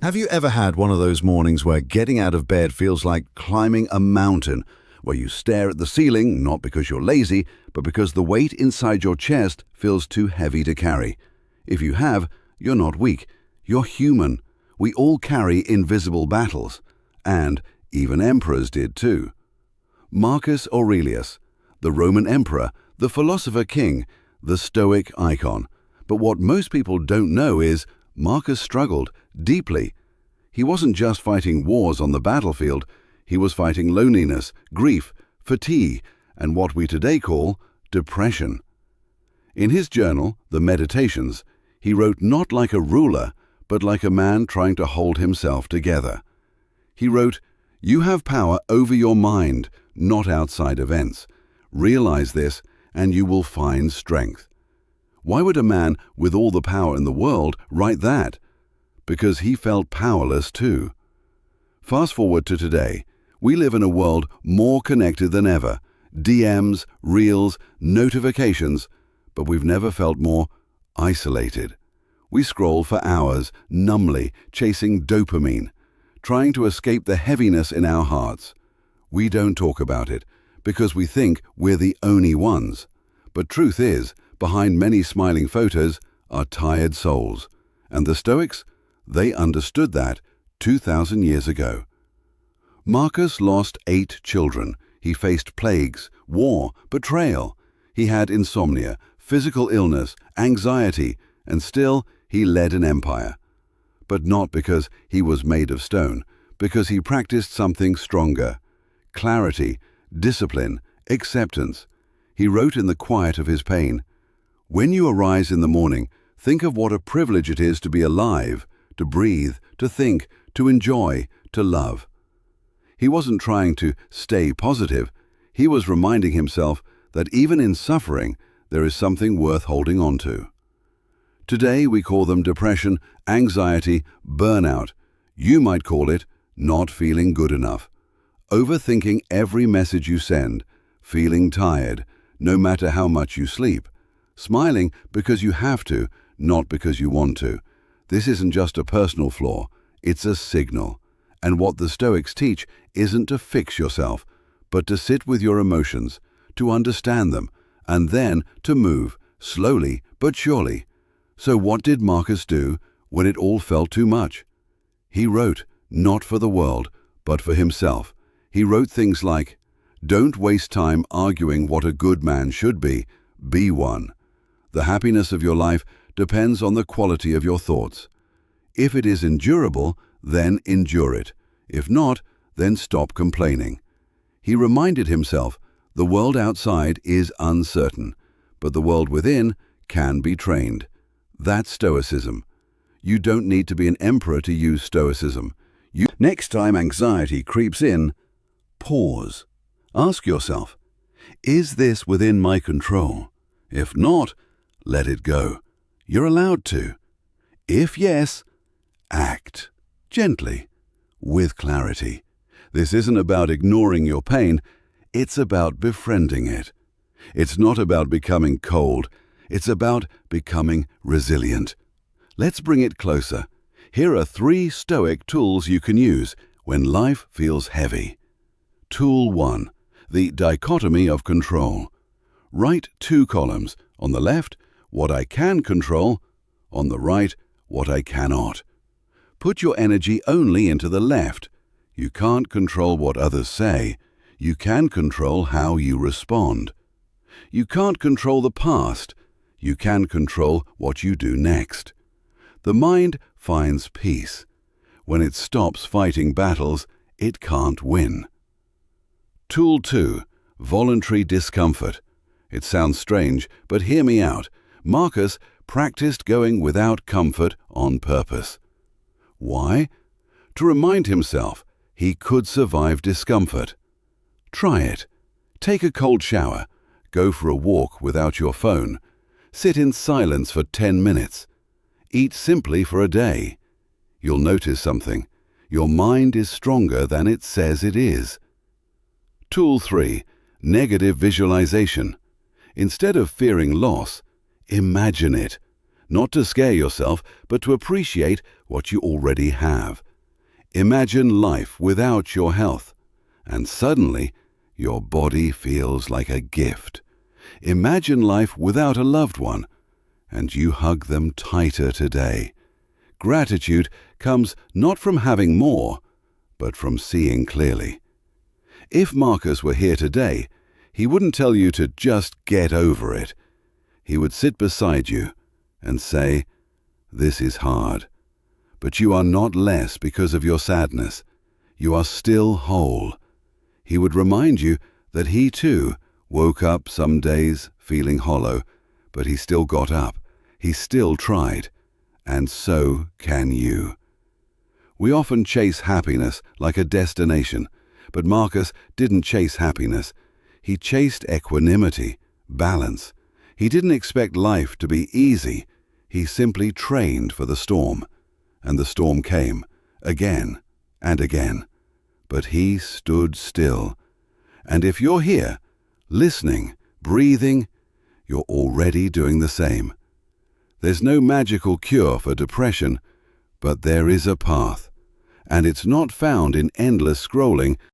Have you ever had one of those mornings where getting out of bed feels like climbing a mountain, where you stare at the ceiling, not because you're lazy, but because the weight inside your chest feels too heavy to carry? If you have, you're not weak. You're human. We all carry invisible battles. And even emperors did too. Marcus Aurelius, the Roman emperor, the philosopher king, the Stoic icon. But what most people don't know is Marcus struggled deeply. He wasn't just fighting wars on the battlefield, he was fighting loneliness, grief, fatigue, and what we today call depression. In his journal, The Meditations, he wrote not like a ruler, but like a man trying to hold himself together. He wrote, "You have power over your mind, not outside events. Realize this, and you will find strength." Why would a man with all the power in the world write that? Because he felt powerless too. Fast forward to today. We live in a world more connected than ever. DMs, reels, notifications, but we've never felt more isolated. We scroll for hours, numbly, chasing dopamine, trying to escape the heaviness in our hearts. We don't talk about it because we think we're the only ones. But truth is, behind many smiling photos are tired souls. And the Stoics? They understood that 2,000 years ago. Marcus lost 8 children. He faced plagues, war, betrayal. He had insomnia, physical illness, anxiety, and still he led an empire. But not because he was made of stone, because he practiced something stronger. Clarity, discipline, acceptance. He wrote in the quiet of his pain, "When you arise in the morning, think of what a privilege it is to be alive, to breathe, to think, to enjoy, to love." He wasn't trying to stay positive. He was reminding himself that even in suffering, there is something worth holding on to. Today we call them depression, anxiety, burnout. You might call it not feeling good enough. Overthinking every message you send, feeling tired, no matter how much you sleep. Smiling because you have to, not because you want to. This isn't just a personal flaw, it's a signal. And what the Stoics teach isn't to fix yourself, but to sit with your emotions, to understand them, and then to move, slowly but surely. So what did Marcus do when it all felt too much? He wrote, not for the world, but for himself. He wrote things like, "Don't waste time arguing what a good man should be one. The happiness of your life depends on the quality of your thoughts. If it is endurable, then endure it. If not, then stop complaining." He reminded himself, the world outside is uncertain, but the world within can be trained. That's Stoicism. You don't need to be an emperor to use Stoicism. Next time anxiety creeps in, pause. Ask yourself, is this within my control? If not, let it go. You're allowed to. If yes, act. Gently, with clarity. This isn't about ignoring your pain, it's about befriending it. It's not about becoming cold, it's about becoming resilient. Let's bring it closer. Here are 3 Stoic tools you can use when life feels heavy. Tool 1. The dichotomy of control. Write 2 columns. On the left, what I can control. On the right, what I cannot. Put your energy only into the left. You can't control what others say. You can control how you respond. You can't control the past. You can control what you do next. The mind finds peace. When it stops fighting battles, it can't win. Tool 2. Voluntary discomfort. It sounds strange, but hear me out. Marcus practiced going without comfort on purpose. Why? To remind himself he could survive discomfort. Try it. Take a cold shower. Go for a walk without your phone. Sit in silence for 10 minutes. Eat simply for a day. You'll notice something. Your mind is stronger than it says it is. Tool 3. Negative visualization. Instead of fearing loss, imagine it. not to scare yourself, but to appreciate what you already have. Imagine life without your health, and suddenly your body feels like a gift. Imagine life without a loved one, and you hug them tighter today. Gratitude comes not from having more, but from seeing clearly. If Marcus were here today, he wouldn't tell you to just get over it. He would sit beside you and say, "This is hard, but you are not less because of your sadness. You are still whole." He would remind you that he too woke up some days feeling hollow, but he still got up. He still tried. And so can you. We often chase happiness like a destination, but Marcus didn't chase happiness. He chased equanimity, balance. He didn't expect life to be easy. He simply trained for the storm. And the storm came, again and again. But he stood still. And if you're here, listening, breathing, you're already doing the same. There's no magical cure for depression, but there is a path. And it's not found in endless scrolling,